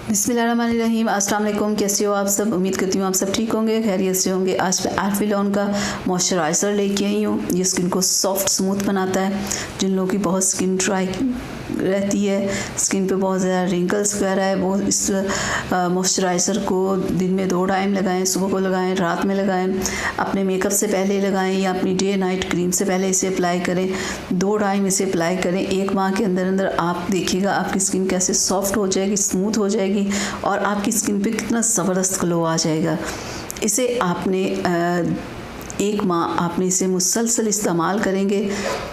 बिस्मिल्लाहिर्रहमानिर्रहीम। अस्सलाम वालेकुम। कैसे हो आप सब? उम्मीद करती हूँ आप सब ठीक होंगे, खैरियत से होंगे। आज मैं एल्फ़िलॉन का मॉइस्चराइज़र लेके आई हूँ। ये स्किन को सॉफ्ट स्मूथ बनाता है। जिन लोगों की बहुत स्किन ड्राई रहती है, स्किन पे बहुत ज़्यादा रिंकल्स वगैरह है, वो इस मॉइस्चराइज़र को दिन में 2 टाइम लगाएं। सुबह को लगाएं, रात में लगाएं, अपने मेकअप से पहले लगाएं या अपनी डे नाइट क्रीम से पहले इसे अप्लाई करें। 2 टाइम इसे अप्लाई करें। 1 माह के अंदर अंदर आप देखिएगा आपकी स्किन कैसे सॉफ्ट हो जाएगी, स्मूथ हो जाएगी और आपकी स्किन पे कितना ज़बरदस्त ग्लो आ जाएगा। इसे आपने 1 माह आपने इसे मुसलसल इस्तेमाल करेंगे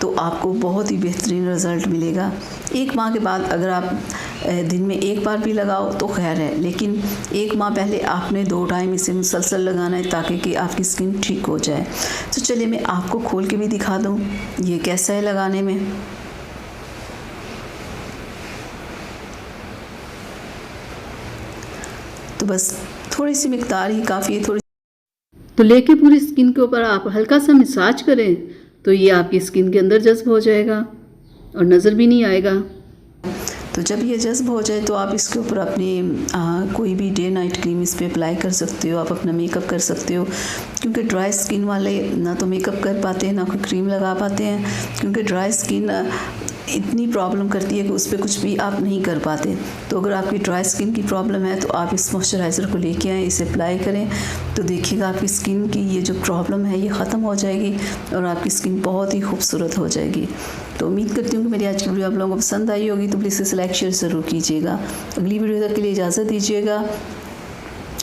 तो आपको बहुत ही बेहतरीन रिज़ल्ट मिलेगा। 1 माह के बाद अगर आप दिन में 1 बार भी लगाओ तो खैर है, लेकिन 1 माह पहले आपने 2 टाइम इसे मुसलसल लगाना है ताकि कि आपकी स्किन ठीक हो जाए। तो चलिए मैं आपको खोल के भी दिखा दूँ ये कैसा है लगाने में। तो बस थोड़ी सी मिकदार ही काफ़ी है। थोड़ी तो लेके पूरी स्किन के ऊपर आप हल्का सा मसाज करें तो ये आपकी स्किन के अंदर जज्ब हो जाएगा और नज़र भी नहीं आएगा। तो जब ये जज्ब हो जाए तो आप इसके ऊपर अपनी कोई भी डे नाइट क्रीम इस पर अप्लाई कर सकते हो। आप अपना मेकअप कर सकते हो, क्योंकि ड्राई स्किन वाले ना तो मेकअप कर पाते हैं ना कोई क्रीम लगा पाते हैं, क्योंकि ड्राई स्किन इतनी प्रॉब्लम करती है कि उस पर कुछ भी आप नहीं कर पाते। तो अगर आपकी ड्राई स्किन की प्रॉब्लम है तो आप इस मॉइस्चराइज़र को लेके आएँ, इसे अप्लाई करें तो देखिएगा आपकी स्किन की ये जो प्रॉब्लम है ये ख़त्म हो जाएगी और आपकी स्किन बहुत ही खूबसूरत हो जाएगी। तो उम्मीद करती हूँ कि मेरी आज की वीडियो आप लोगों को पसंद आई होगी। तो प्लीज़ इसे लाइक शेयर ज़रूर कीजिएगा। अगली वीडियो तक के लिए इजाज़त दीजिएगा।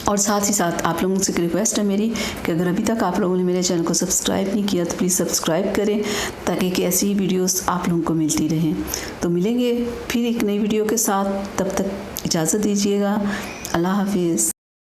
और साथ ही साथ आप लोगों से एक रिक्वेस्ट है मेरी कि अगर अभी तक आप लोगों ने मेरे चैनल को सब्सक्राइब नहीं किया तो प्लीज़ सब्सक्राइब करें ताकि कि ऐसी ही वीडियोस आप लोगों को मिलती रहें। तो मिलेंगे फिर एक नई वीडियो के साथ, तब तक इजाज़त दीजिएगा। अल्लाह हाफिज़।